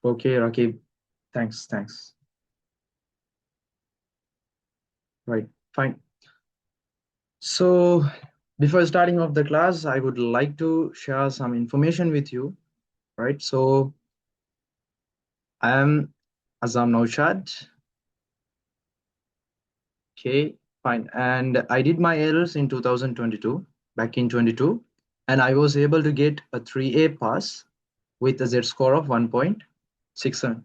Okay, Rakib. Thanks. Right, fine. So before starting off the class, I would like to share some information with you, right? So I am Azam Naushad. Okay, fine. And I did my A's in 2022, back in 22, and I was able to get a 3A pass with a Z score of 1.67.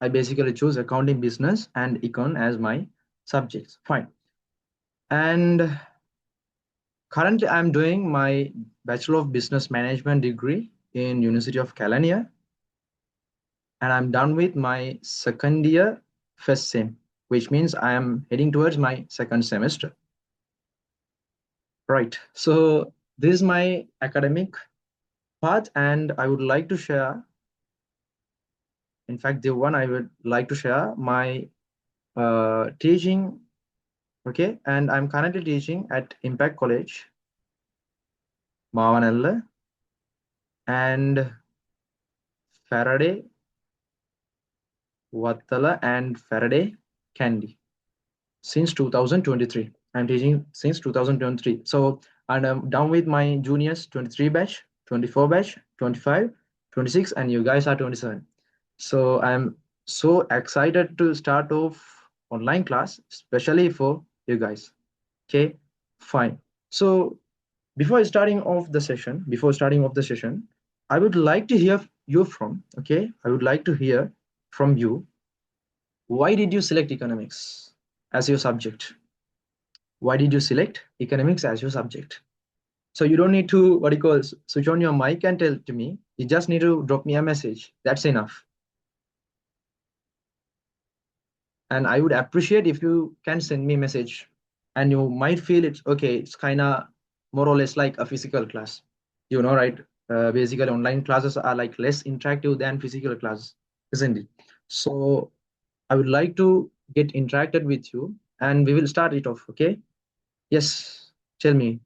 I basically choose accounting, business, and econ as my subjects. Fine. And currently, I'm doing my Bachelor of Business Management degree in University of Kelaniya, and I'm done with my second year first sem, which means I am heading towards my second semester. Right. So this is my academic part, and I would like to share. In fact, the one I would like to share my teaching. Okay, and I'm currently teaching at Impact College, Mavanella, and Faraday, Wattala, and Faraday, Candy since 2023. I'm teaching since 2023. So, and I'm down with my juniors 23 batch, 24 batch, 25, 26, and you guys are 27. So I'm so excited to start off online class, especially for you guys. Okay, fine. So before starting off the session, I would like to hear you from, okay? I would like to hear from you. Why did you select economics as your subject? Why did you select economics as your subject? So you don't need to, what you call, switch on your mic and tell to me. You just need to drop me a message. That's enough. And I would appreciate if you can send me a message. And you might feel it's okay, it's kind of more or less like a physical class. You know, right? Basically, online classes are like less interactive than physical classes, isn't it? So I would like to get interacted with you, and we will start it off, okay? Yes, tell me,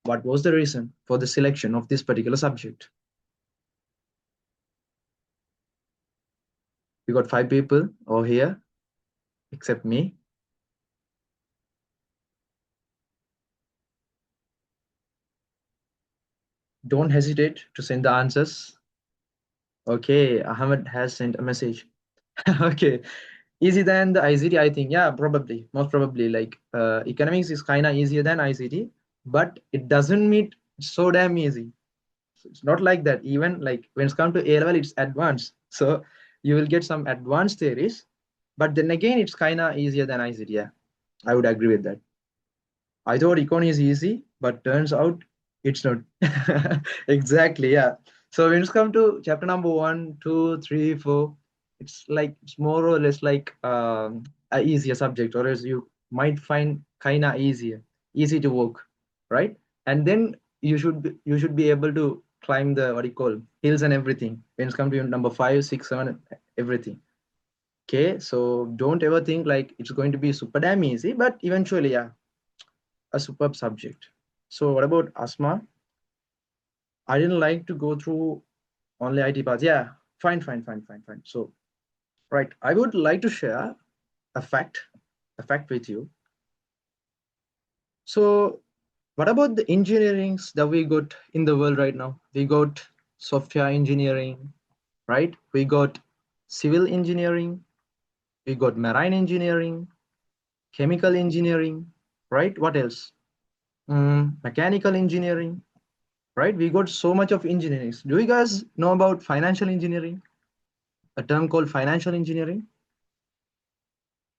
what was the reason for the selection of this particular subject? We got 5 people over here, except me. Don't hesitate to send the answers. Okay, Ahmed has sent a message. Okay, easy than the ICT, I think. Yeah, probably, most probably. Like economics is kind of easier than ICT, but it doesn't meet so damn easy. It's not like that. Even like when it's come to A level, it's advanced. So you will get some advanced theories, but then again, it's kind of easier than ICT. Yeah, I would agree with that. I thought econ is easy, but turns out it's not. Exactly, yeah. So when it's come to chapter number 1, 2, 3, 4, it's more or less like a easier subject, or else you might find kinda easy to work, right? And then you should be able to climb the what you call hills and everything when it's come to number 5, 6, 7, everything. Okay, so don't ever think like it's going to be super damn easy, but eventually, yeah, a superb subject. So what about Asma? I didn't like to go through only IT paths. Yeah, fine. So right, I would like to share a fact, a fact with you. So what about the engineerings that we got in the world right now? We got software engineering, right? We got civil engineering, we got marine engineering, chemical engineering, right? What else? Mechanical engineering, right? We got so much of engineering. Do you guys know about financial engineering? A term called financial engineering?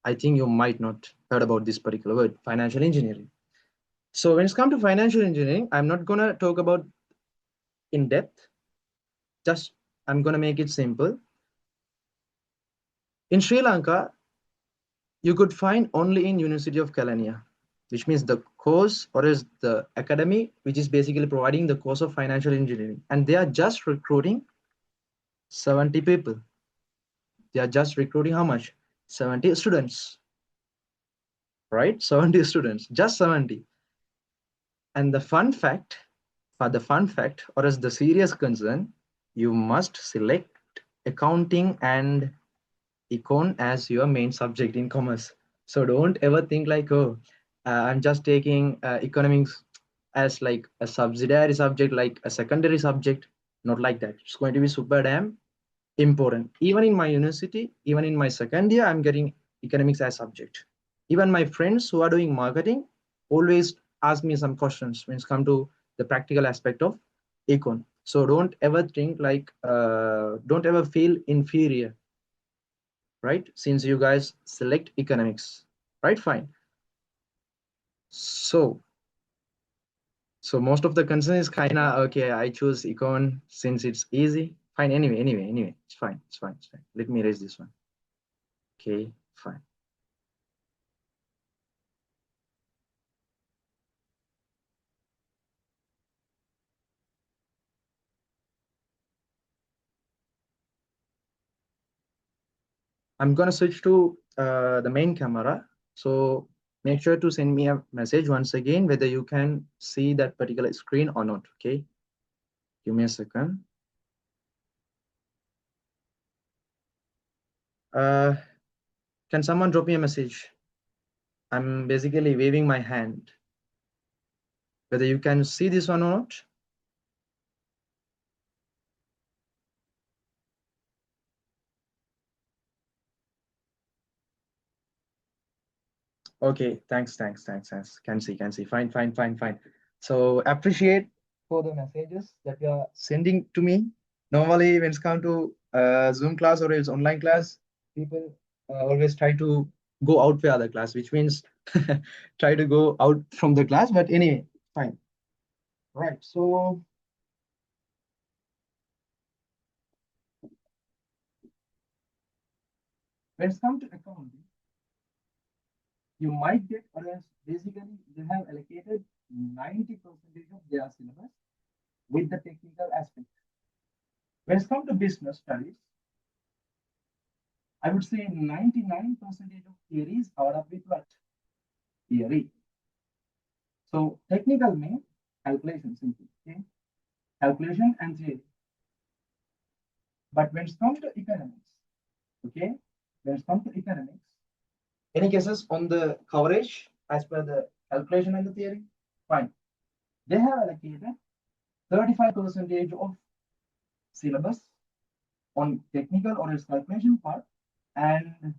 I think you might not heard about this particular word, financial engineering. So when it's come to financial engineering, I'm not gonna talk about in depth. Just I'm gonna make it simple. In Sri Lanka, you could find only in University of Kelaniya, which means the course or is the academy, which is basically providing the course of financial engineering, and they are just recruiting 70 people. They are just recruiting how much? 70 students, right? 70 students, just 70. And the fun fact, or as the serious concern, you must select accounting and econ as your main subject in commerce. So don't ever think like, oh, I'm just taking economics as like a subsidiary subject, like a secondary subject. Not like that. It's going to be super damn important. Even in my university, even in my second year, I'm getting economics as subject. Even my friends who are doing marketing always ask me some questions when it's come to the practical aspect of econ. So don't ever think like, don't ever feel inferior, right? Since you guys select economics, right? Fine. So, so most of the concern is kind of okay. I choose econ since it's easy. Fine. Anyway, it's fine. It's fine. It's fine. Let me erase this one. Okay, fine. I'm gonna switch to the main camera. So make sure to send me a message once again whether you can see that particular screen or not. Okay, give me a second. Uh, can someone drop me a message? I'm basically waving my hand. Whether you can see this one or not. Okay, thanks. Can see. Fine. So appreciate for the messages that you are sending to me. Normally, when it's come to Zoom class or else online class, people always try to go out for other class, which means try to go out from the class. But anyway, fine. Right. So when it's come to accounting, you might get, or else basically they have allocated 90% of their syllabus with the technical aspect. When it's come to business studies, I would say 99% of theory is covered up with what? Theory. So technical means calculation simply. Okay? Calculation and theory. But when it comes to economics, okay, when it comes to economics, any cases on the coverage as per the calculation and the theory? Fine. They have allocated 35% of syllabus on technical or its calculation part, and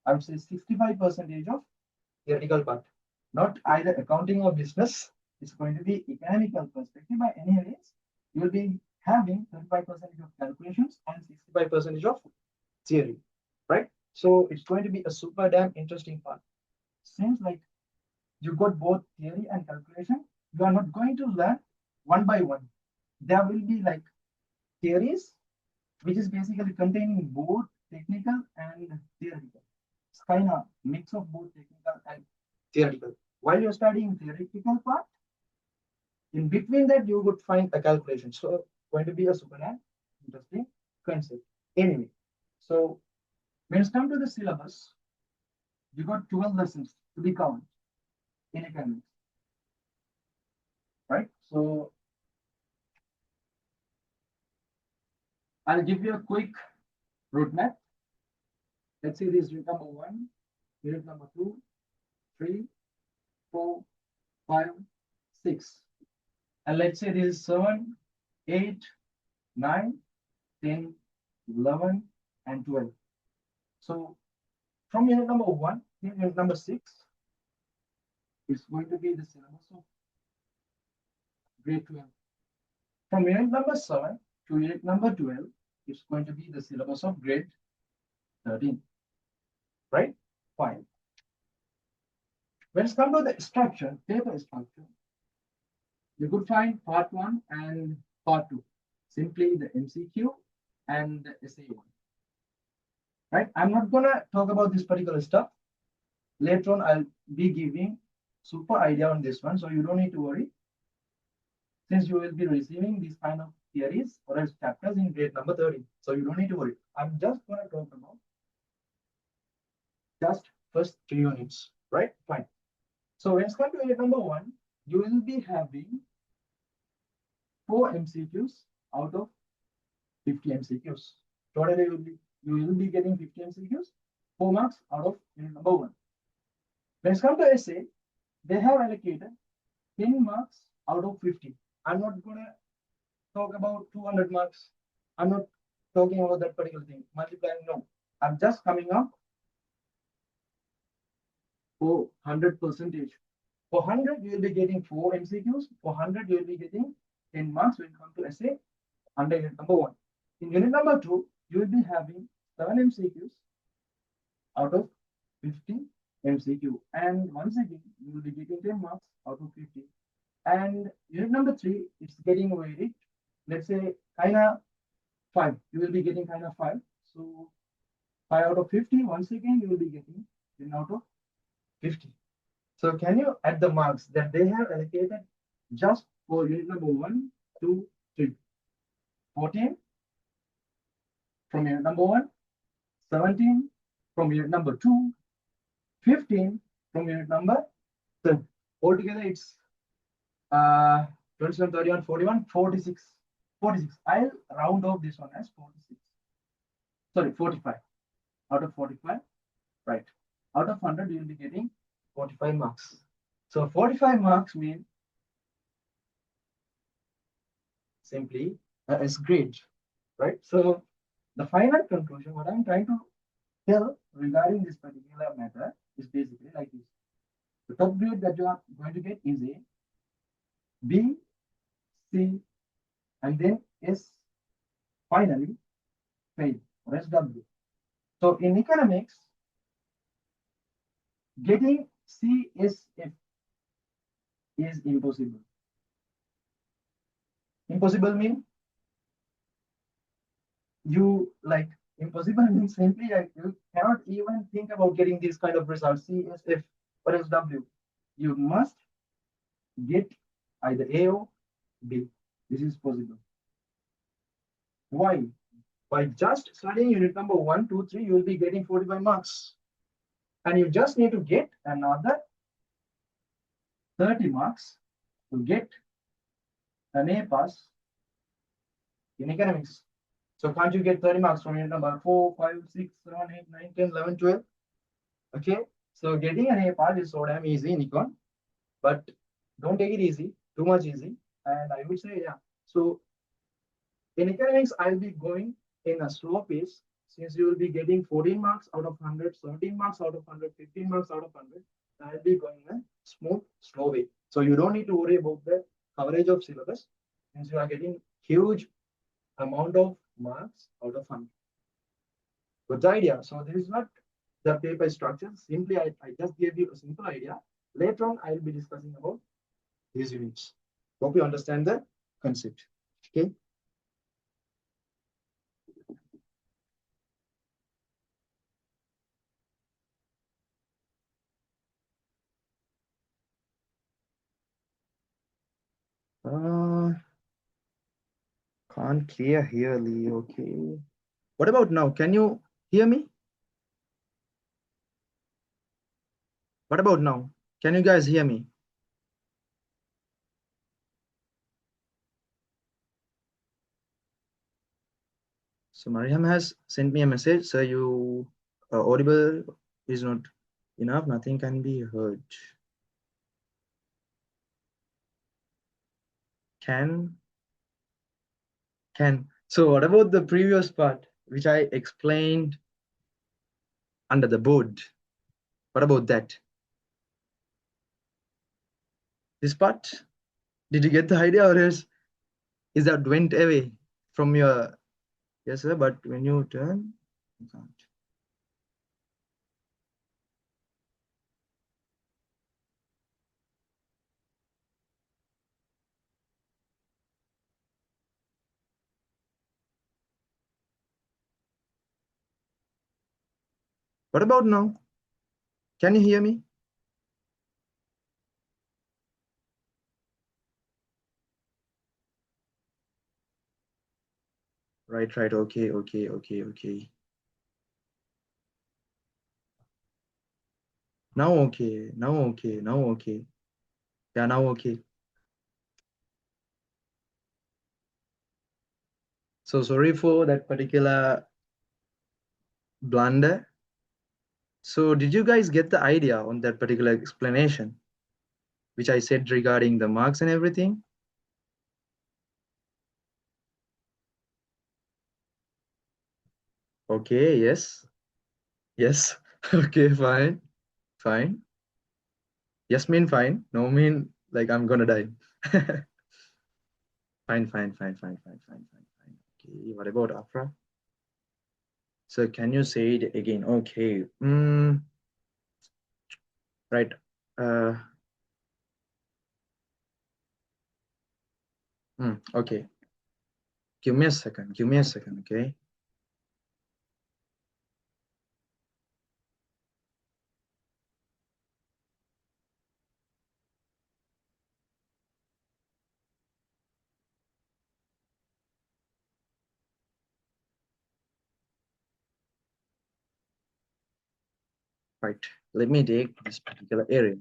I would say 65% of theoretical part. Not either accounting or business. It's going to be economical perspective. By any means, you will be having 35% of calculations and 65% of theory, right? So it's going to be a super damn interesting part. Seems like you got both theory and calculation. You are not going to learn one by one. There will be like theories, which is basically containing both technical and theoretical. It's kind of mix of both technical and theoretical. While you're studying theoretical part, in between that you would find a calculation. So going to be a super interesting concept. Anyway, so when it's come to the syllabus, you got 12 lessons to be counted in economics, right? So I'll give you a quick roadmap. Let's see this unit number one, unit number two, three, four, five, six. And let's say this is 7, 8, 9, 10, 11, and 12. So from unit number 1 to unit number 6 is going to be the syllabus of grade 12. From unit number 7 to unit number 12 is going to be the syllabus of grade 13. Right? Fine. When it's come to the structure, paper structure, you could find part 1 and part 2. Simply the MCQ and the essay 1. Right? I'm not gonna talk about this particular stuff. Later on, I'll be giving super idea on this one, so you don't need to worry. Since you will be receiving these kind of theories or else chapters in grade number 30, so you don't need to worry. I'm just gonna talk about just first 3 units, right? Fine. So when it's come to unit number 1, you will be having 4 MCQs out of 50 MCQs. Totally you will be getting 50 MCQs, 4 marks out of unit number 1. When it's come to essay, they have allocated 10 marks out of 50. I'm not gonna talk about 200 marks. I'm not talking about that particular thing. Multiplying, no. I'm just coming up for 100 percentage. For 100, you will be getting 4 MCQs. For 100, you will be getting 10 marks when it comes to essay under unit number 1. In unit number 2, you will be having 7 MCQs out of 50 MCQ. And once again, you will be getting 10 marks out of 50. And unit number 3, it's getting varied. Let's say kind of 5. You will be getting kind of 5. So 5 out of 50, once again, you will be getting 10 out of 50. So can you add the marks that they have allocated just for unit number 1, 2, 3? 14 from unit number 1, 17 from unit number 2, 15 from unit number 7. Altogether, it's 27, 31, 41, 46. 46. I'll round off this one as 46. Sorry, 45. Out of 45, right. Out of 100, you'll be getting 45 marks. So 45 marks mean simply is great, right? So the final conclusion, what I'm trying to tell regarding this particular matter is basically like this. The top grade that you are going to get is A, B, C, and then S, finally, fail, or SW. So in economics, getting CSF is impossible. Impossible means you like impossible means simply like you cannot even think about getting these kind of results CSF or SW. You must get either A or B. This is possible. Why? By just studying unit number 1, 2, 3, you will be getting 45 marks. And you just need to get another 30 marks to get an A pass in economics. So can't you get 30 marks from unit number 4, 5, 6, 7, 8, 9, 10, 11, 12? Okay. So getting an A pass is so damn easy in econ, but don't take it easy, too much easy. And I would say, yeah. So in economics, I'll be going in a slow pace since you will be getting 14 marks out of 100, 17 marks out of 100, 15 marks out of 100. I'll be going in a smooth, slow way. So you don't need to worry about the coverage of syllabus since you are getting huge amount of marks out of 100. Good idea. So this is not the paper structure. Simply, I just gave you a simple idea. Later on, I'll be discussing about these units. Hope you understand the concept. Okay. Uh, can't hear Lee. Okay. What about now? Can you hear me? What about now? Can you guys hear me? So Mariam has sent me a message. So you audible is not enough. Nothing can be heard. Can can. So what about the previous part, which I explained under the board? What about that? This part? Did you get the idea, or is that went away from your? Yes, sir. But when you turn, you can't. What about now? Can you hear me? Right, right. Okay, okay, okay, okay. Now okay. Now okay. Now okay. Yeah, now okay. So sorry for that particular blunder. So did you guys get the idea on that particular explanation, which I said regarding the marks and everything? Okay, yes, yes. Okay, fine, fine. Yes mean fine. No mean like I'm gonna die. Fine, fine, fine, fine, fine, fine, fine, fine. Okay, what about Afra? So can you say it again? Okay. Right. Uh, okay. Give me a second. Give me a second. Okay. Right. Let me take this particular area.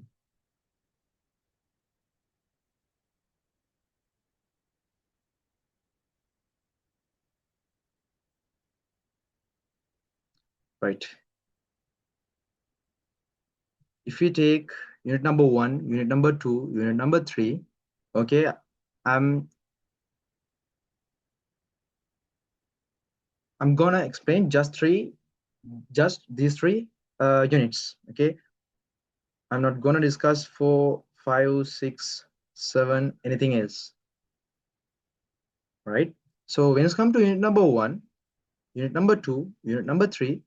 Right. If we take unit number 1, unit number 2, unit number 3, okay, I'm I'm gonna explain just these three units. Okay, I'm not gonna discuss 4, 5, 6, 7, anything else. Right. So when it's come to unit number 1, unit number 2, unit number 3,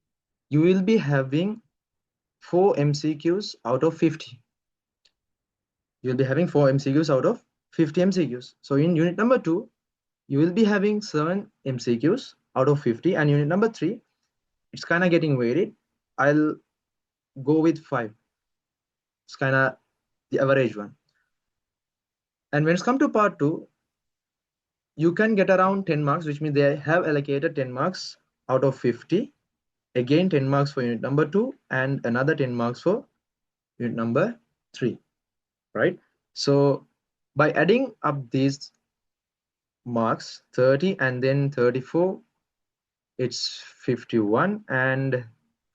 you will be having 4 MCQs out of 50. You'll be having 4 MCQs out of 50 MCQs. So in unit number 2, you will be having 7 MCQs out of 50, and unit number 3, it's kind of getting weighted. I'll go with 5. It's kind of the average one. And when it's come to part 2, you can get around 10 marks, which means they have allocated 10 marks out of 50. Again, 10 marks for unit number 2 and another 10 marks for unit number 3, right? So by adding up these marks, 30 and then 34, it's 51 and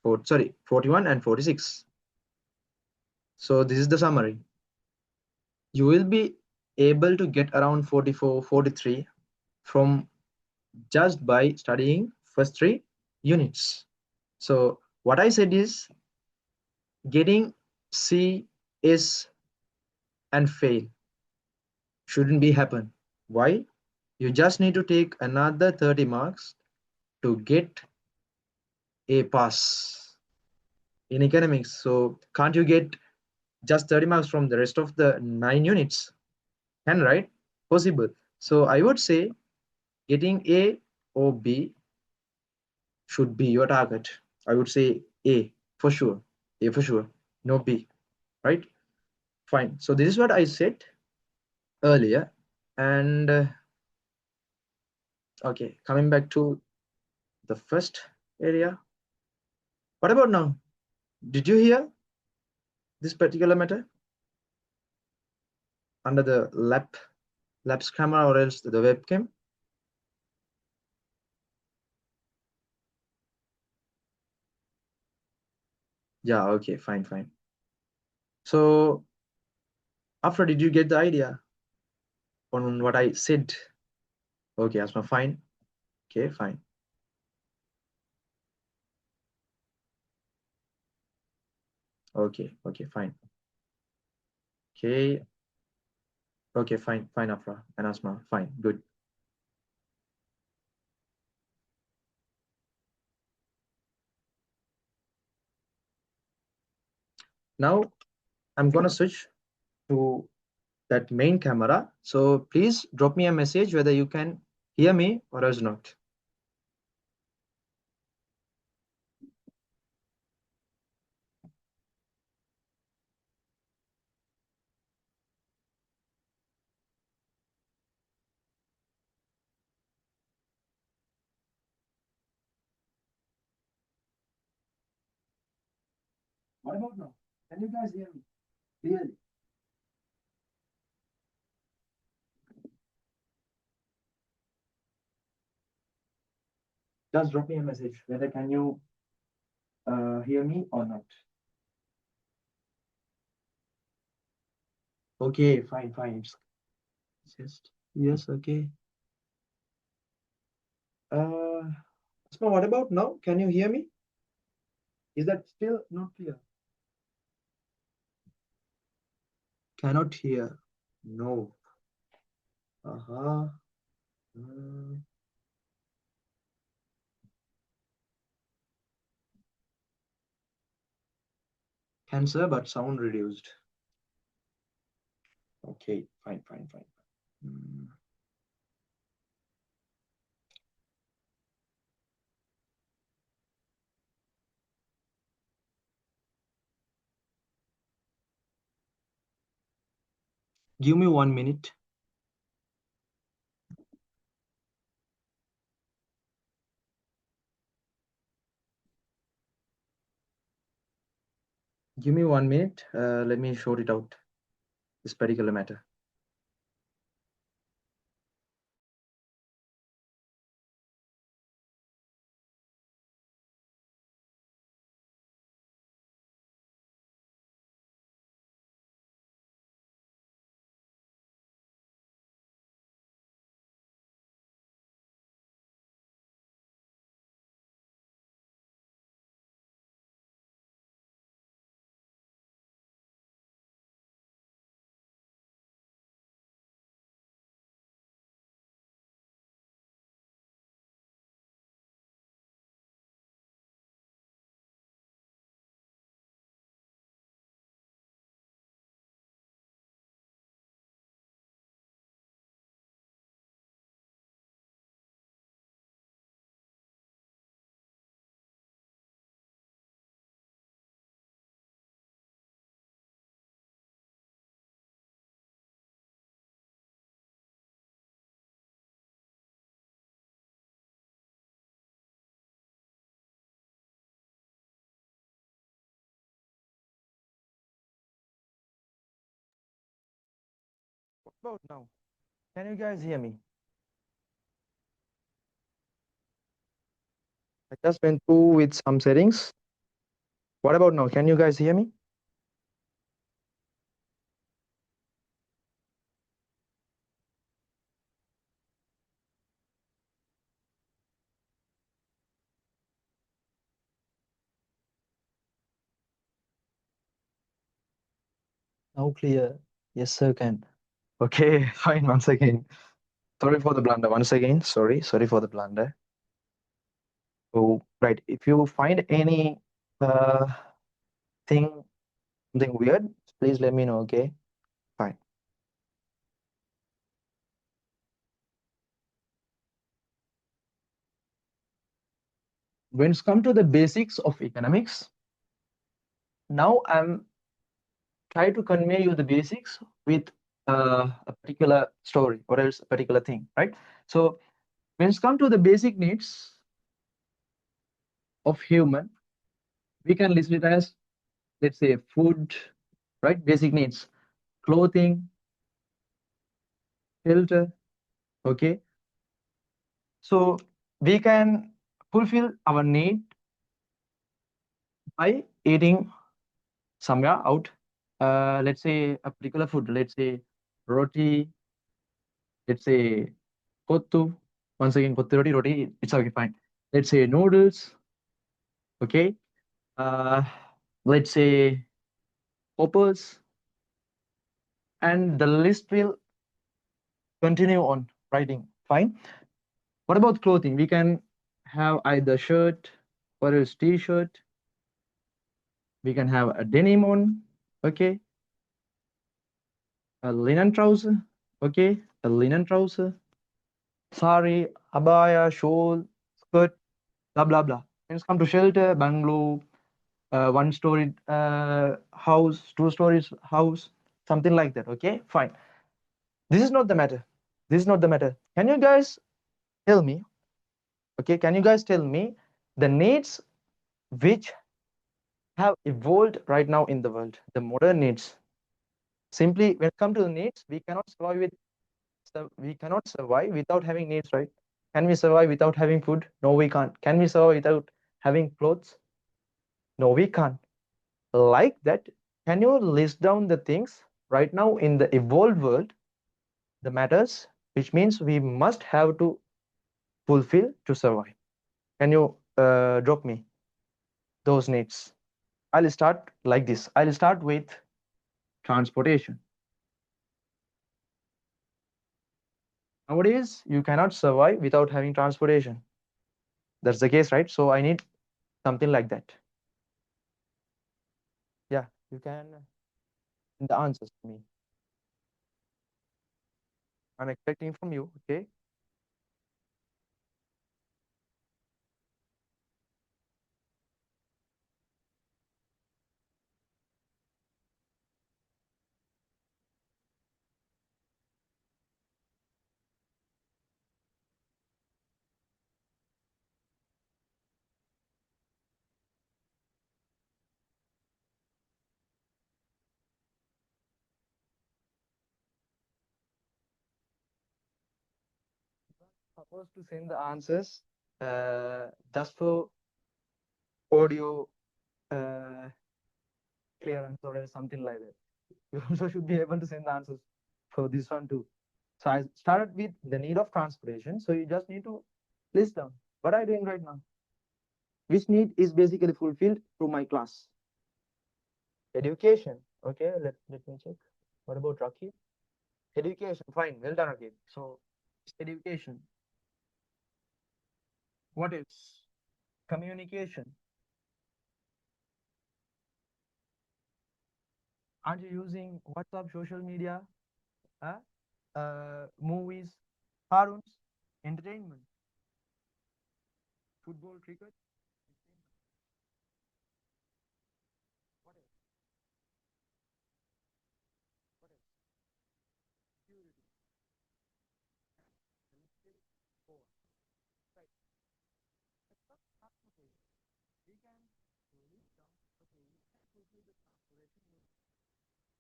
41 and 46. So this is the summary. You will be able to get around 44, 43 from just by studying first 3 units. So what I said is getting C, S and fail shouldn't be happen. Why? You just need to take another 30 marks to get a pass in economics. So can't you get just 30 marks from the rest of the 9 units? Can, right? Possible. So I would say getting A or B should be your target. I would say A for sure. A for sure. No B, right? Fine. So this is what I said earlier. And okay, coming back to the first area. What about now? Did you hear this particular matter under the labs camera or else the webcam? Yeah, okay, fine, fine. So after, did you get the idea on what I said? Okay, Asma, fine. Okay, fine. Okay, okay, fine. Okay, okay, fine, fine, Afra and Asma, fine, good. Now I'm gonna switch to that main camera. So please drop me a message whether you can hear me or else not. What about now? Can you guys hear me clearly? Just drop me a message whether can you hear me or not? Okay, fine, fine. It's just yes, okay. Uh, so what about now? Can you hear me? Is that still not clear? Cannot hear. No. Uh-huh. Mm. Cancer, but sound reduced. Okay, fine, fine, fine. Mm. Give me 1 minute. Give me 1 minute. Let me sort it out. This particular matter. What about now? Can you guys hear me? I just went through with some settings. What about now? Can you guys hear me? Now clear. Yes, sir, can. Okay, fine. Once again. Sorry for the blunder. Once again, sorry for the blunder. So, right, if you find any uh thing something weird, please let me know. Okay, fine. When it's come to the basics of economics, now I'm trying to convey you the basics with a particular story or else a particular thing, right? So when it's come to the basic needs of human, we can list it as, let's say, food, right? Basic needs, clothing, shelter. Okay, so we can fulfill our need by eating somewhere out. Let's say a particular food. Let's say roti. Let's say kottu. Once again, kottu roti, roti. It's okay, fine. Let's say noodles. Okay. Uh, let's say poppers, and the list will continue on writing. Fine. What about clothing? We can have either shirt or else t-shirt. We can have a denim on. Okay. A linen trouser. Okay. A linen trouser. Sari, abaya, shawl, skirt, blah blah blah. When it's come to shelter, bungalow, one-story house, two-stories house, something like that. Okay, fine. This is not the matter. This is not the matter. Can you guys tell me? Okay, can you guys tell me the needs which have evolved right now in the world? The modern needs. Simply, when it comes to the needs, we cannot survive without having needs, right? Can we survive without having food? No, we can't. Can we survive without having clothes? No, we can't. Like that, can you list down the things right now in the evolved world, the matters which means we must have to fulfill to survive? Can you drop me those needs? I'll start like this. I'll start with transportation. Nowadays, you cannot survive without having transportation. That's the case, right? So I need something like that. Yeah, you can the answers to me. I'm expecting from you. Okay. Supposed to send the answers just for audio uh, clearance or something like that. You also should be able to send the answers for this one too. So I started with the need of transportation. So you just need to list down what are you doing right now? Which need is basically fulfilled through my class? Education. Okay, let me check. What about Rakib? Education. Fine. Well done, Rakib. So education. What else? Communication. Aren't you using WhatsApp, social media, huh? Movies, cartoons, entertainment, football, cricket? What else? What else? Security. Domestic, four. Right. Let's talk transportation. We can list down, okay, we can fulfill the transportation with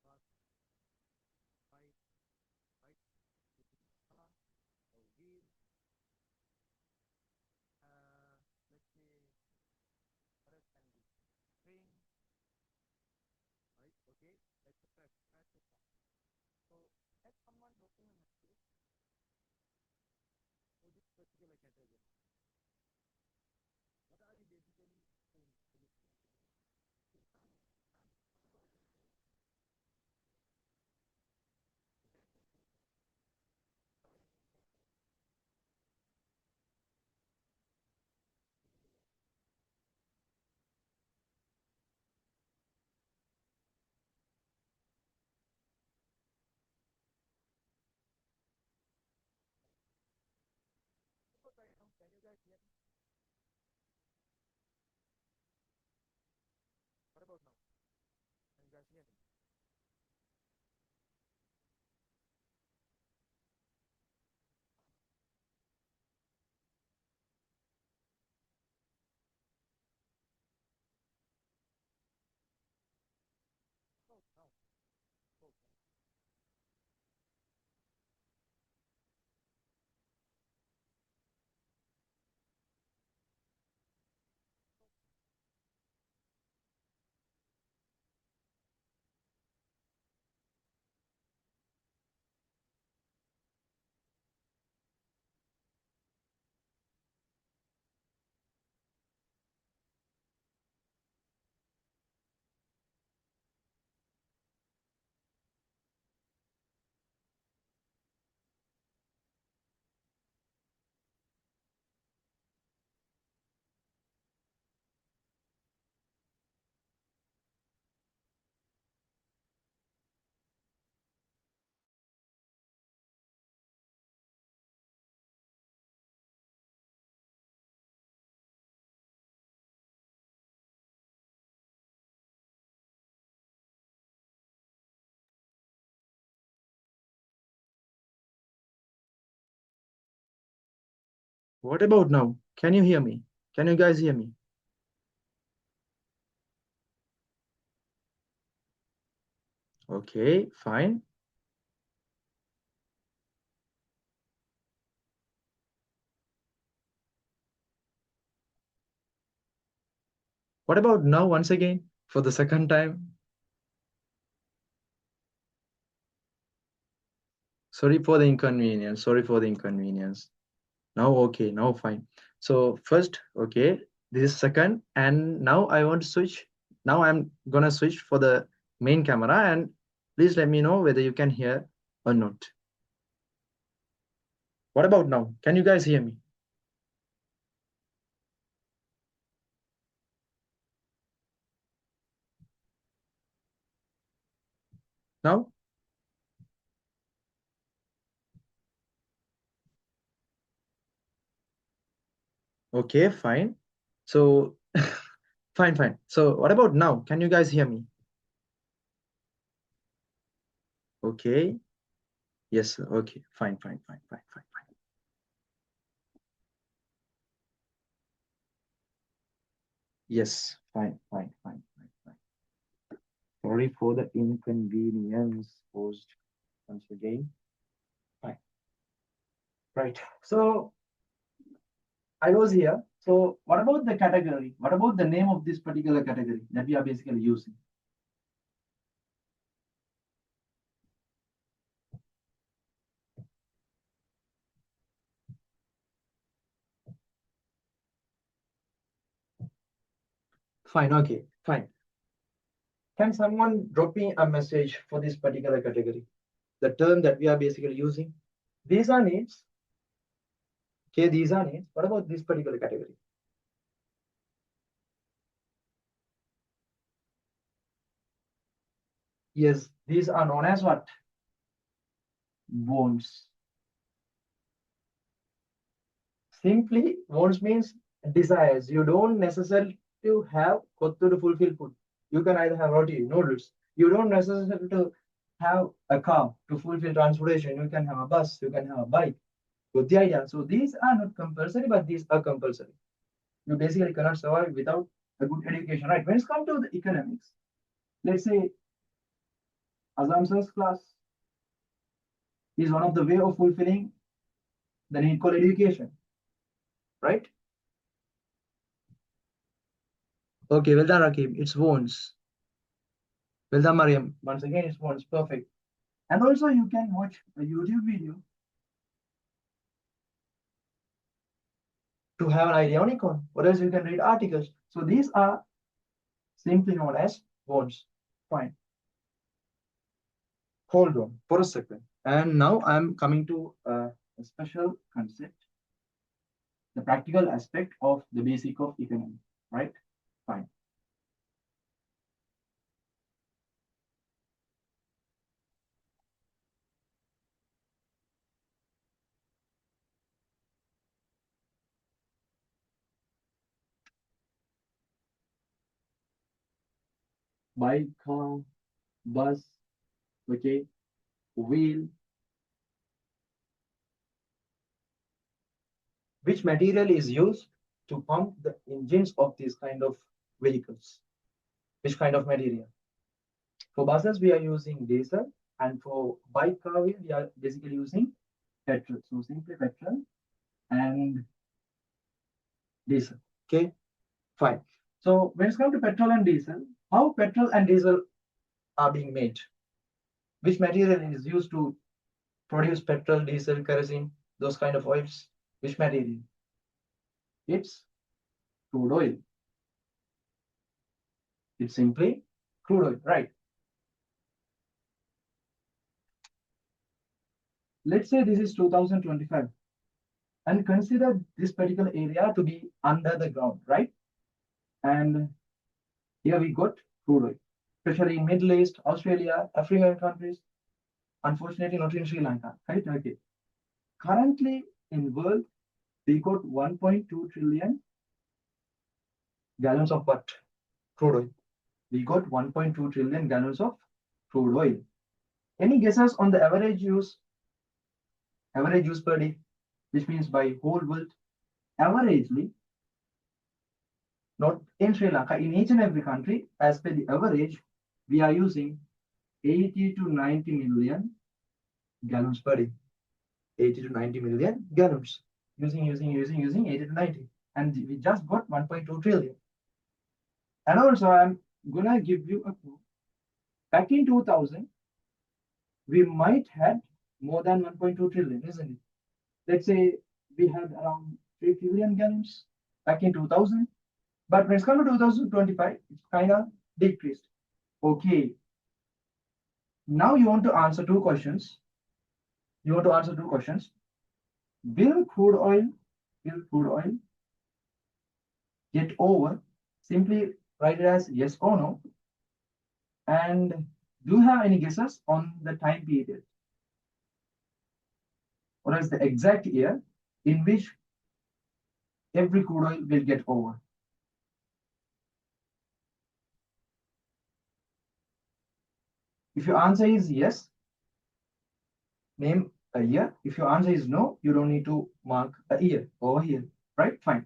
bus, bike, bike, car, or wheel, let's say, what else can be? Train, right? Okay, let's scratch it down. So let someone document message for this particular category. What are you basically saying to this? Right now, can you guys hear me? What about now? Can you guys hear me? Oh, no. Oh, What about now? Can you hear me? Can you guys hear me? Okay, fine. What about now once again for the second time? Sorry for the inconvenience. Sorry for the inconvenience. Now okay, now fine. So first, okay, this is second, and now I want to switch. Now I'm gonna switch for the main camera, and please let me know whether you can hear or not. What about now? Can you guys hear me? Now? Okay, fine. So fine, fine. So what about now? Can you guys hear me? Okay. Yes, sir. Okay. Fine, fine, fine, fine, fine, fine. Yes, fine, fine, fine, fine, fine. Sorry for the inconvenience caused once again. Fine. Right. So I was here. So what about the category? What about the name of this particular category that we are basically using? Fine, okay, fine. Can someone drop me a message for this particular category? The term that we are basically using. These are needs. Okay, these are needs. What about this particular category? Yes, these are known as what? Wants. Simply, wants means desires. You don't necessarily to have kottu to fulfill food. You can either have roti, noodles. You don't necessarily to have a car to fulfill transportation. You can have a bus, you can have a bike. Got the idea? So these are not compulsory, but these are compulsory. You basically cannot survive without a good education, right? When it's come to the economics, let's say assumptions class is one of the way of fulfilling the need called education, right? Okay, well done, Rakib. It's wants. Well done, Mariam. Once again, it's wants. Perfect. And also, you can watch a YouTube video to have an idea on econ. Or else you can read articles. So these are simply known as wants. Fine. Hold on for a second. And now I'm coming to a special concept, the practical aspect of the basic of economy, right? Fine. Bike, car, bus, okay, wheel. Which material is used to pump the engines of these kind of vehicles? Which kind of material? For buses, we are using diesel, and for bike car, we are basically using petrol. So simply petrol and diesel. Okay, fine. So when it's come to petrol and diesel, how petrol and diesel are being made? Which material is used to produce petrol, diesel, kerosene, those kind of oils? Which material? It's crude oil. It's simply crude oil, right? Let's say this is 2025 and consider this particular area to be under the ground, right? And here we got crude oil, especially in Middle East, Australia, African countries. Unfortunately, not in Sri Lanka, right? Okay. Currently in world, we got 1.2 trillion gallons of what? Crude oil. We got 1.2 trillion gallons of crude oil. Any guesses on the average use per day, which means by whole world, averagely, not in Sri Lanka, in each and every country, as per the average, we are using 80 to 90 million gallons per day. 80 to 90 million gallons. Using 80 to 90. And we just got 1.2 trillion. And also, I'm gonna give you a clue. Back in 2000, we might had more than 1.2 trillion, isn't it? Let's say we had around 3 trillion gallons back in 2000. But when it's come to 2025, it's kind of decreased. Okay, now you want to answer two questions. You want to answer two questions. Will crude oil, will crude oil get over? Simply write it as yes or no. And do you have any guesses on the time period? What is the exact year in which every crude oil will get over? If your answer is yes, name a year. If your answer is no, you don't need to mark a year over here, right? Fine.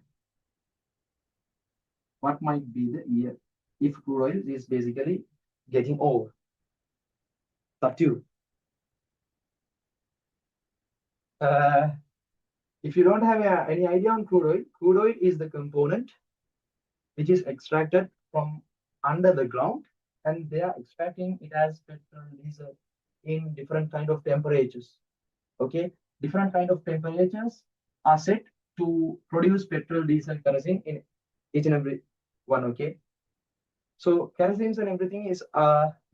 What might be the year if crude oil is basically getting over? It's up to you. Uh, if you don't have any idea on crude oil is the component which is extracted from under the ground, and they are extracting it as petrol, diesel in different kind of temperatures. Okay, different kind of temperatures are set to produce petrol, diesel, kerosene in each and every one. Okay, so kerosene and everything is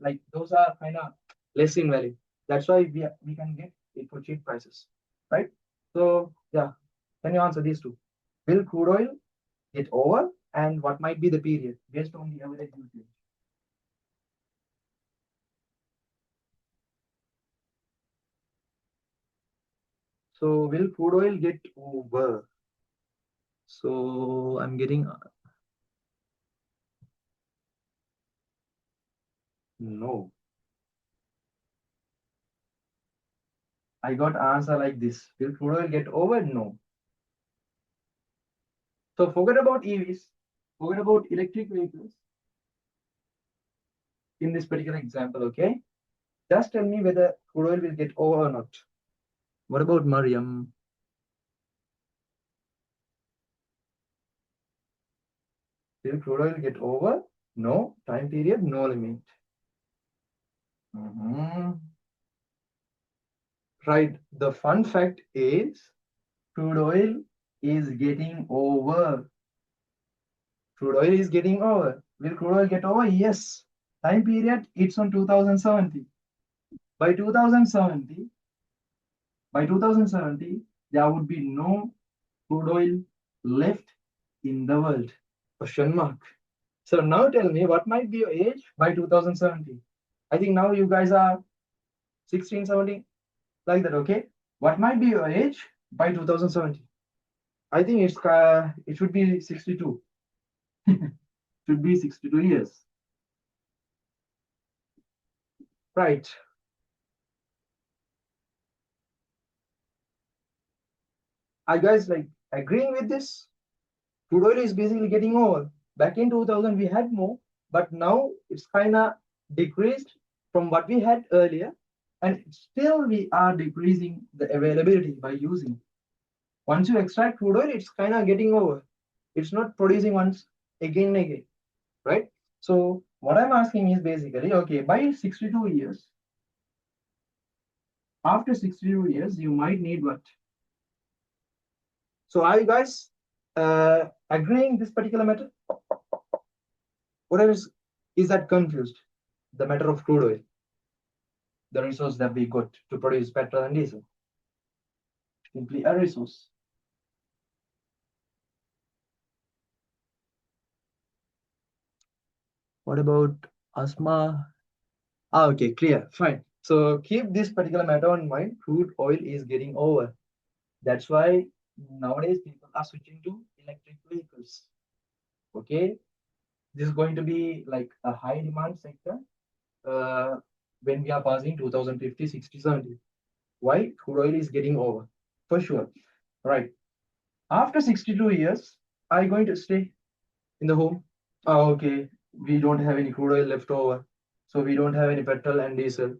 like those are kind of less in value. That's why we can get it for cheap prices, right? So yeah, can you answer these two? Will crude oil get over, and what might be the period based on the average usage? So will crude oil get over? So I'm getting no. I got answer like this. Will crude oil get over? No. So forget about EVs, forget about electric vehicles in this particular example, okay? Just tell me whether crude oil will get over or not. What about Mariam? Will crude oil get over? No. Time period, no limit. Mhm. Right. The fun fact is crude oil is getting over. Crude oil is getting over. Will crude oil get over? Yes. Time period, it's on 2070. By 2070, by 2070, there would be no crude oil left in the world. Question mark. So now tell me what might be your age by 2070. I think now you guys are 16, 17, like that, okay? What might be your age by 2070? I think it should be 62. Should be 62 years. Right. Are you guys like agreeing with this? Crude oil is basically getting over. Back in 2000, we had more, but now it's kind of decreased from what we had earlier, and still we are decreasing the availability by using. Once you extract crude oil, it's kind of getting over. It's not producing once again and again, right? So what I'm asking is basically, okay, by 62 years, after 62 years, you might need what? So are you guys agreeing this particular matter? What is that confused? The matter of crude oil, the resource that we got to produce petrol and diesel, simply a resource. What about Asma? Ah, okay, clear, fine. So keep this particular matter in mind. Crude oil is getting over. That's why nowadays people are switching to electric vehicles. Okay, this is going to be like a high demand sector uh, when we are passing 2050, 60, 70. Why? Crude oil is getting over for sure. Right. After 62 years, are you going to stay in the home? Oh, okay. We don't have any crude oil left over. So we don't have any petrol and diesel.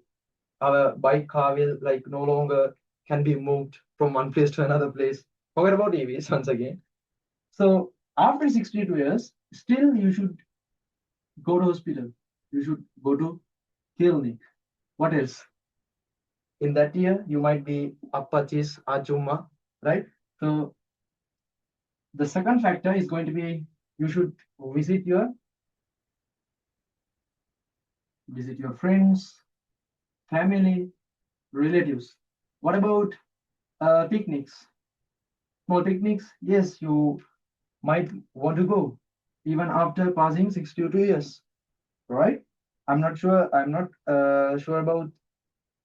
Our bike car will like no longer can be moved from one place to another place. Forget about EVs once again. So after 62 years, still you should go to hospital. You should go to clinic. What else? In that year, you might be Appachis, Achumma, right? So the second factor is going to be you should visit your friends, family, relatives. What about picnics? Small picnics? Yes, you might want to go even after passing 62 years, right? I'm not sure about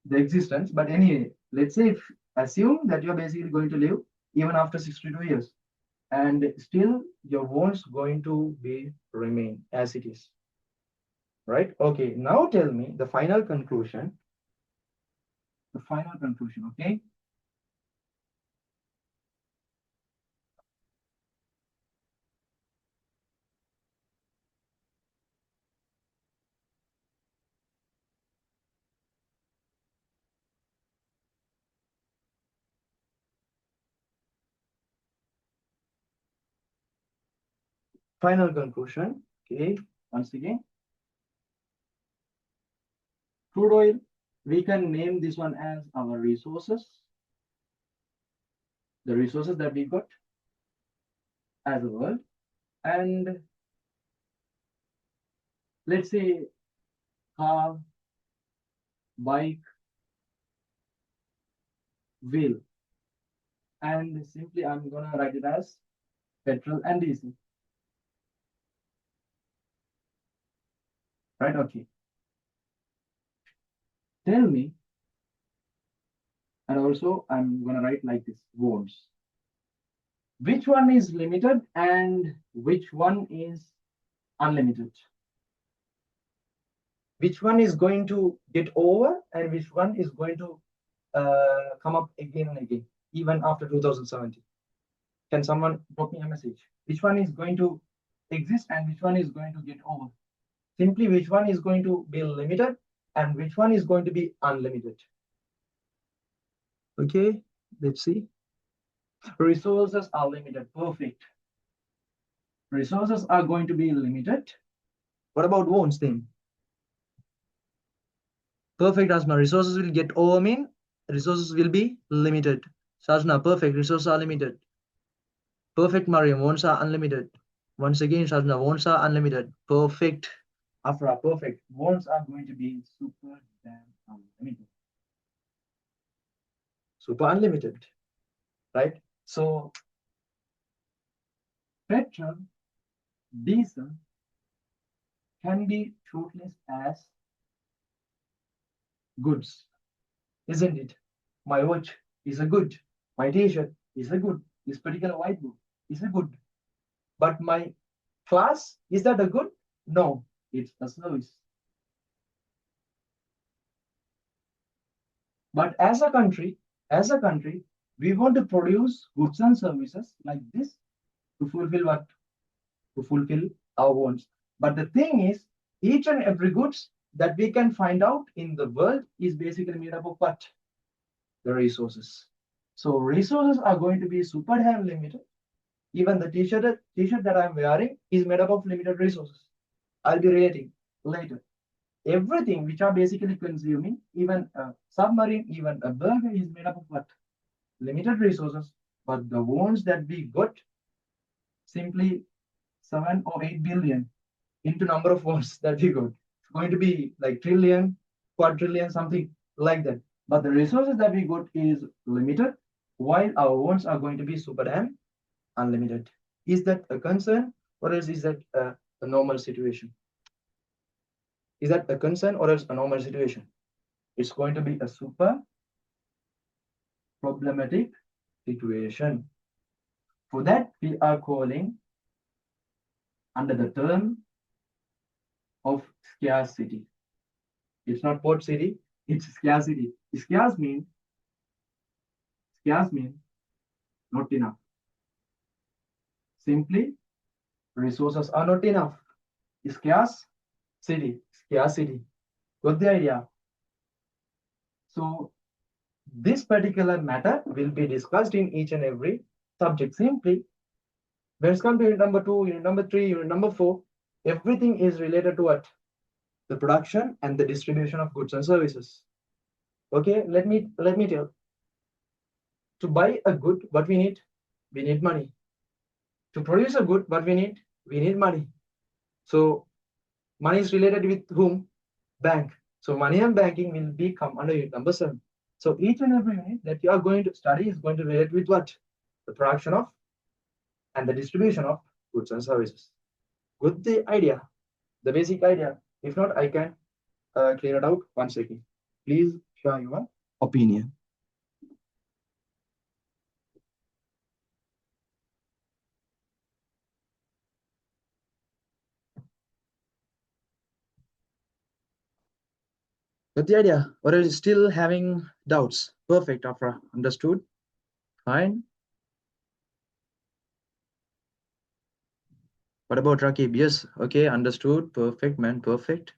the existence, but anyway, let's say if assume that you're basically going to live even after 62 years and still your wounds going to be remain as it is, right? Okay, now tell me the final conclusion, okay? Final conclusion, okay? Once again, crude oil, we can name this one as our resources, the resources that we got as a world. And let's say car, bike, wheel. And simply I'm gonna write it as petrol and diesel. Right? Okay. Tell me, and also I'm gonna write like this, wants. Which one is limited and which one is unlimited? Which one is going to get over and which one is going to come up again and again, even after 2070? Can someone drop me a message? Which one is going to exist and which one is going to get over? Simply, which one is going to be limited and which one is going to be unlimited? Okay, let's see. Resources are limited. Perfect. Resources are going to be limited. What about wants then? Perfect, Asma. Resources will get over mean resources will be limited. Sajna, perfect. Resources are limited. Perfect, Mariam. Wants are unlimited. Once again, Sajna, wants are unlimited. Perfect. Afra, perfect. Wants are going to be super damn unlimited. Super unlimited, right? So, petrol, diesel can be shortlisted as goods, isn't it? My watch is a good. My t-shirt is a good. This particular white book is a good. But my class, is that a good? No, it's a service. But as a country, we want to produce goods and services like this to fulfill what? To fulfill our wants. But the thing is, each and every goods that we can find out in the world is basically made up of what? The resources. So resources are going to be super damn limited. Even the t-shirt that I'm wearing is made up of limited resources. I'll be relating later. Everything which are basically consuming, even a submarine, even a burger is made up of what? Limited resources. But the wants that we got simply 7 or 8 billion into number of wants that we got. It's going to be like trillion, quadrillion, something like that. But the resources that we got is limited, while our wants are going to be super damn unlimited. Is that a concern or else is that a normal situation? Is that a concern or else a normal situation? It's going to be a super problematic situation. For that, we are calling under the term of scarcity. It's not port city, it's scarcity. Scarce mean not enough. Simply, resources are not enough. Scarce city, scarcity. Got the idea? So this particular matter will be discussed in each and every subject. Simply, let's come to unit number 2, unit number 3, unit number 4. everything is related to what? The production and the distribution of goods and services. Okay, let me tell. To buy a good, what we need? We need money. To produce a good, what we need? We need money. So money is related with whom? Bank. So money and banking will be come under unit number 7. So each and every unit that you are going to study is going to relate with what? The production of and the distribution of goods and services. Good the idea, the basic idea. If not, I can clear it out once again. Please share your opinion. Got the idea? Or are you still having doubts? Perfect, Afra. Understood? Fine. What about Rakib? Yes. Okay, understood. Perfect, man. Perfect.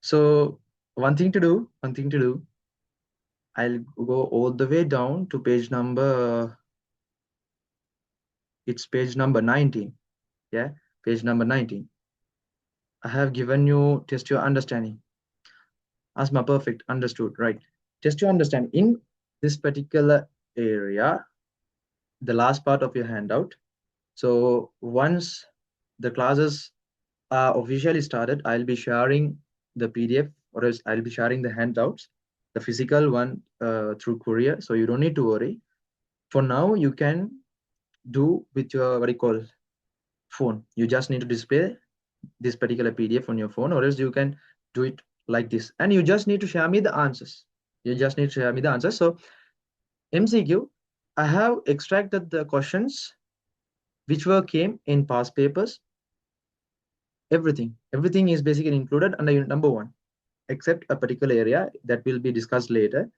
So one thing to do, I'll go all the way down to page number, it's page number 19. Yeah, page number 19. I have given you test your understanding. Asma, perfect. Understood. Right. Test your understanding. In this particular area, the last part of your handout. So once the classes are officially started, I'll be sharing the PDF, or else I'll be sharing the handouts, the physical one through courier. So you don't need to worry. For now, you can do with your what do you call phone. You just need to display this particular PDF on your phone, or else you can do it like this. And you just need to share me the answers. You just need to share me the answers. So MCQ, I have extracted the questions which were came in past papers. Everything is basically included under unit number 1, except a particular area that will be discussed later.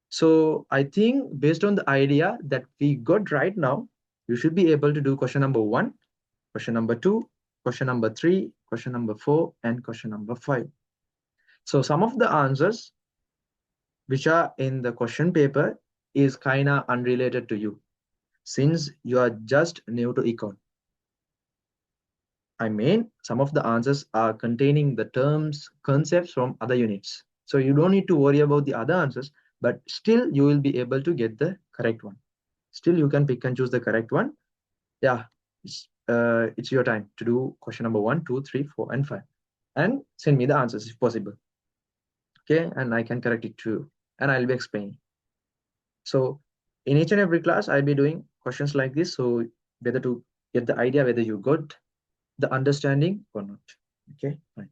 So I think based on the idea that we got right now, you should be able to do question number 1, question number 2, question number 3, question number 4, and question number 5. So some of the answers which are in the question paper is kind of unrelated to you, since you are just new to econ. I mean, some of the answers are containing the terms, concepts from other units. So you don't need to worry about the other answers, but still you will be able to get the correct one. Still you can pick and choose the correct one. Yeah, it's your time to do question number 1, 2, 3, 4, and 5. And send me the answers if possible. Okay, and I can correct it too. And I'll be explaining. So in each and every class, I'll be doing questions like this. So whether to get the idea whether you got the understanding or not. Okay, fine.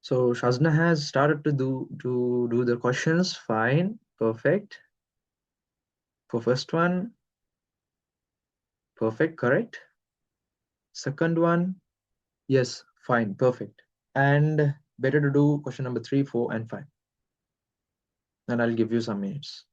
So Shazna has started to do the questions. Fine, perfect. For first one, perfect, correct. Second one, yes, fine, perfect. And better to do question number 3, 4, and 5. And I'll give you some minutes.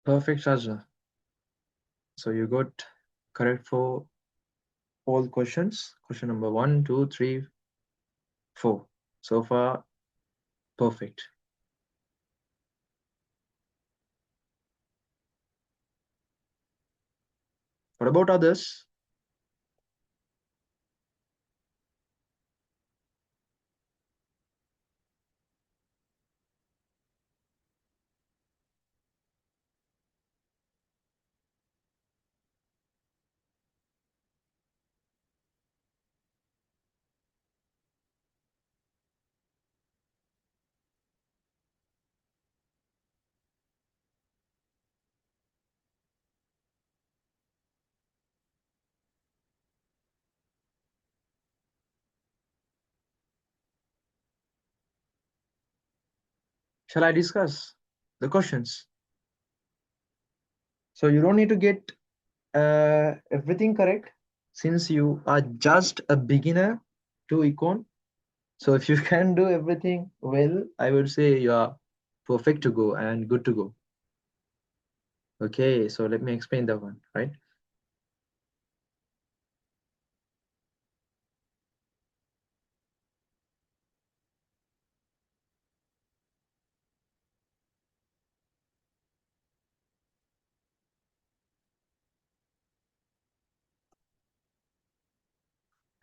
Perfect, Shazna. So you got correct for all questions. Question number one, two, three, four. So far, perfect. What about others? Shall I discuss the questions? So you don't need to get everything correct since you are just a beginner to econ. So if you can do everything well, I would say you are perfect to go and good to go. Okay, so let me explain that one, right?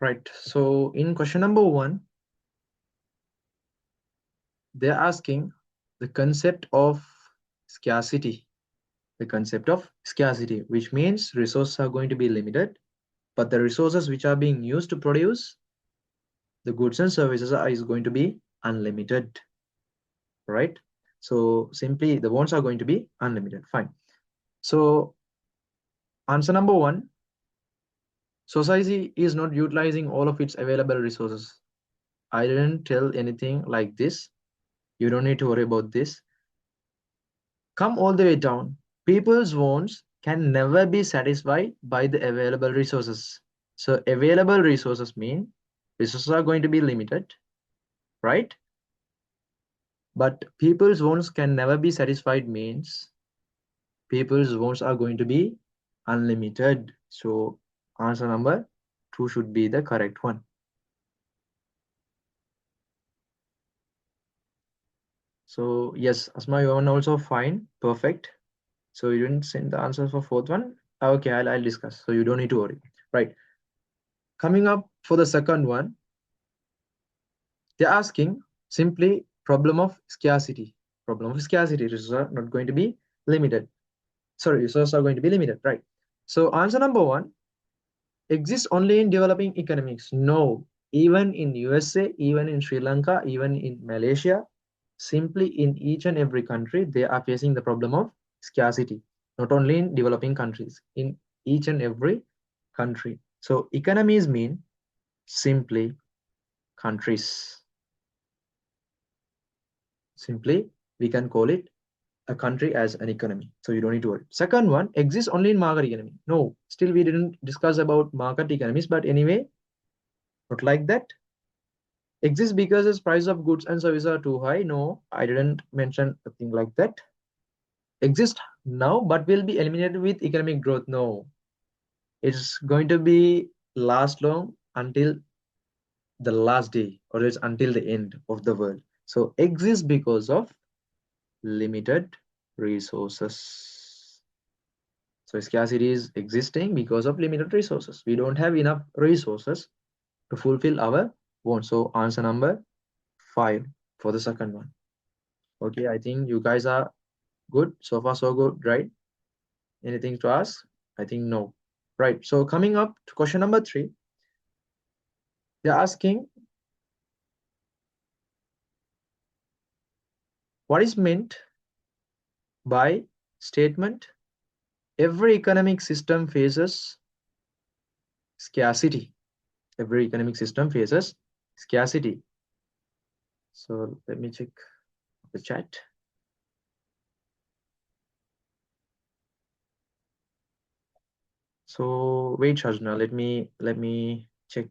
Right. So in question number one, they're asking the concept of scarcity. The concept of scarcity, which means resources are going to be limited, but the resources which are being used to produce the goods and services is going to be unlimited, right? So simply the wants are going to be unlimited. Fine. So answer number one, society is not utilizing all of its available resources. I didn't tell anything like this. You don't need to worry about this. Come all the way down. People's wants can never be satisfied by the available resources. So available resources mean resources are going to be limited, right? But people's wants can never be satisfied means people's wants are going to be unlimited. So answer number two should be the correct one. So yes, Asma, you are also fine, perfect. So you didn't send the answers for fourth one. Okay, I'll discuss. So you don't need to worry. Right. Coming up for the second one, they're asking simply problem of scarcity. Problem of scarcity. Resources are not going to be limited. Sorry, resources are going to be limited. Right. So answer number one, exists only in developing economics. No, even in USA, even in Sri Lanka, even in Malaysia, simply in each and every country, they are facing the problem of scarcity. Not only in developing countries, in each and every country. So economies mean simply countries. Simply, we can call it a country as an economy. So you don't need to worry. Second one exists only in market economy. No, still we didn't discuss about market economies, but anyway, not like that. Exists because the price of goods and services are too high. No, I didn't mention a thing like that. Exist now, but will be eliminated with economic growth. No, it's going to be last long until the last day, or it's until the end of the world. So exists because of limited resources. So scarcity is existing because of limited resources. We don't have enough resources to fulfill our wants. So answer number five for the second one. Okay, I think you guys are good. So far, so good, right? Anything to ask? I think no. Right. So coming up to question number three, they're asking what is meant by statement every economic system faces scarcity. Every economic system faces scarcity. So let me check the chat. So wait, Shajna, let me check.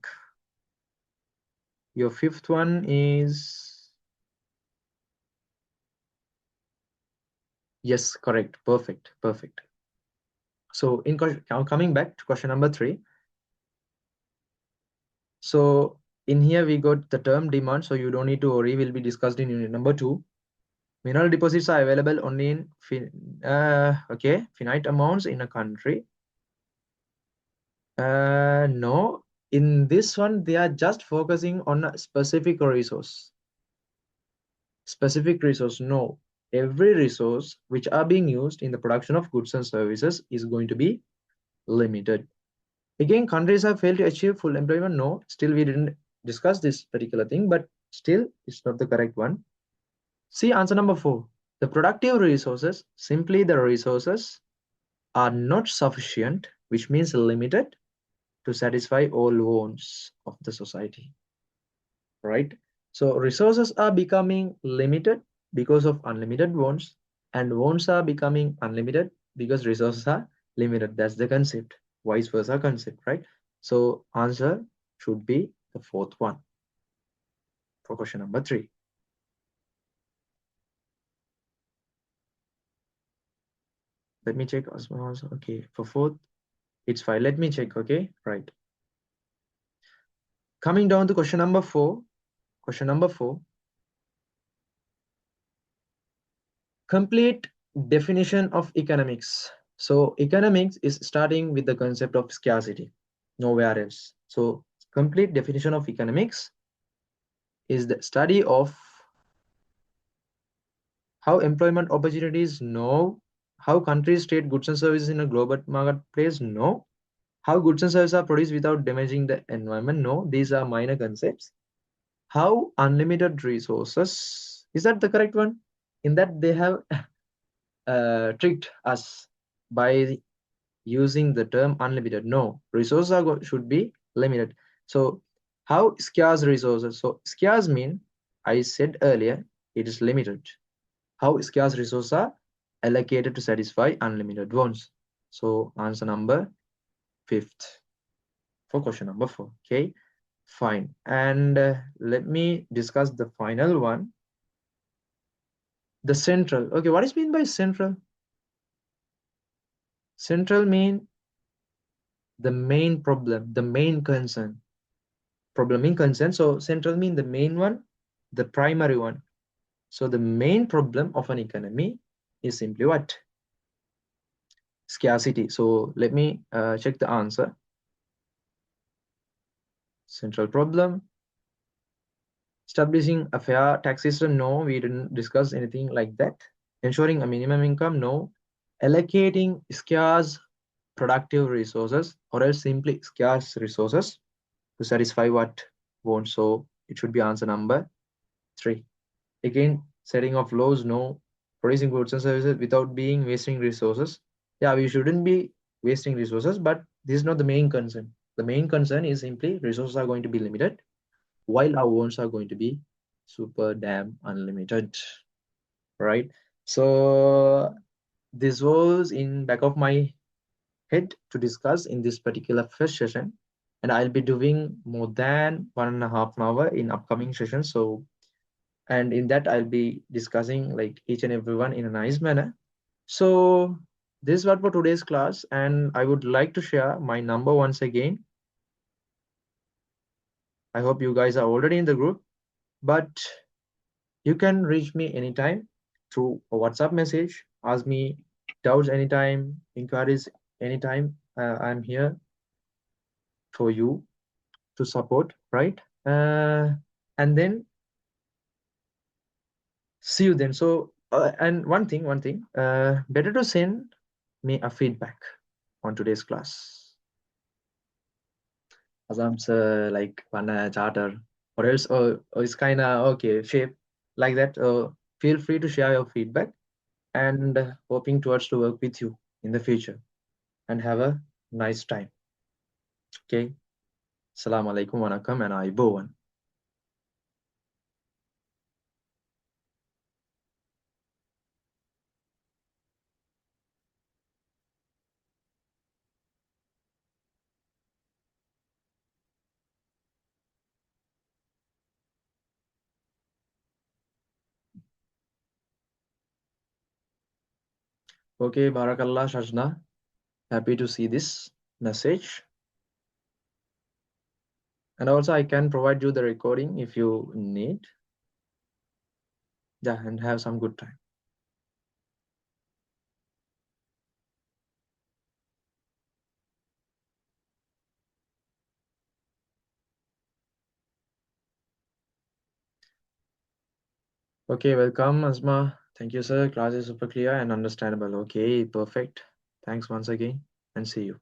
Your fifth one is Yes, correct. Perfect. Perfect. So now coming back to question number 3. So in here we got the term demand, so you don't need to worry. Will be discussed in unit number 2. Mineral deposits are available only in finite amounts in a country. No, in this one they are just focusing on a specific resource. Specific resource, no. Every resource which are being used in the production of goods and services is going to be limited. Again, countries have failed to achieve full employment. No, still we didn't discuss this particular thing, but still it's not the correct one. See answer number 4. The productive resources, simply the resources, are not sufficient, which means limited, to satisfy all wants of the society, right? So resources are becoming limited because of unlimited wants, and wants are becoming unlimited because resources are limited. That's the concept, vice versa concept, right? So answer should be the fourth one for question number 3. Let me check as well. Okay, for fourth, it's fine. Let me check. Okay, right. Coming down to question number 4. Question number 4. Complete definition of economics. So economics is starting with the concept of scarcity, nowhere else. So complete definition of economics is the study of how employment opportunities know, how countries trade goods and services in a global marketplace, no, how goods and services are produced without damaging the environment, no, these are minor concepts. How unlimited resources, is that the correct one? In that they have tricked us by using the term unlimited. No, resources should be limited. So how scarce resources? So scarce mean, I said earlier, it is limited. How scarce resources are allocated to satisfy unlimited wants. So answer number 5th for question number 4. Okay, fine. And let me discuss the final one. The central. Okay, what is mean by central? Central mean the main problem, the main concern. Problem in concern. So central mean the main one, the primary one. So the main problem of an economy is simply what? Scarcity. So let me check the answer. Central problem. Establishing a fair tax system. No, we didn't discuss anything like that. Ensuring a minimum income. No. Allocating scarce productive resources, or else simply scarce resources to satisfy what wants. So it should be answer number 3. Again, setting of laws, no. Producing goods and services without being wasting resources. Yeah, we shouldn't be wasting resources, but this is not the main concern. The main concern is simply resources are going to be limited, while our wants are going to be super damn unlimited, right? So this was in back of my head to discuss in this particular first session, and I'll be doing more than 1.5 hours in upcoming sessions. So and in that I'll be discussing like each and everyone in a nice manner. So this is what for today's class, and I would like to share my number once again. I hope you guys are already in the group, but you can reach me anytime through a WhatsApp message, ask me doubts anytime, inquiries anytime. I'm here for you to support, right? And then see you then. So and one thing, better to send me a feedback on today's class. Assumes like one charter, or else it's kind of okay shape like that. Feel free to share your feedback, and hoping towards to work with you in the future, and have a nice time. Okay. Assalamu alaikum wanakam and aibowan. Okay, Barakallah, Shajna. Happy to see this message. And also, I can provide you the recording if you need. Yeah, and have some good time. Okay, welcome, Asma. Thank you, sir. Class is super clear and understandable. Okay, perfect. Thanks once again, and see you.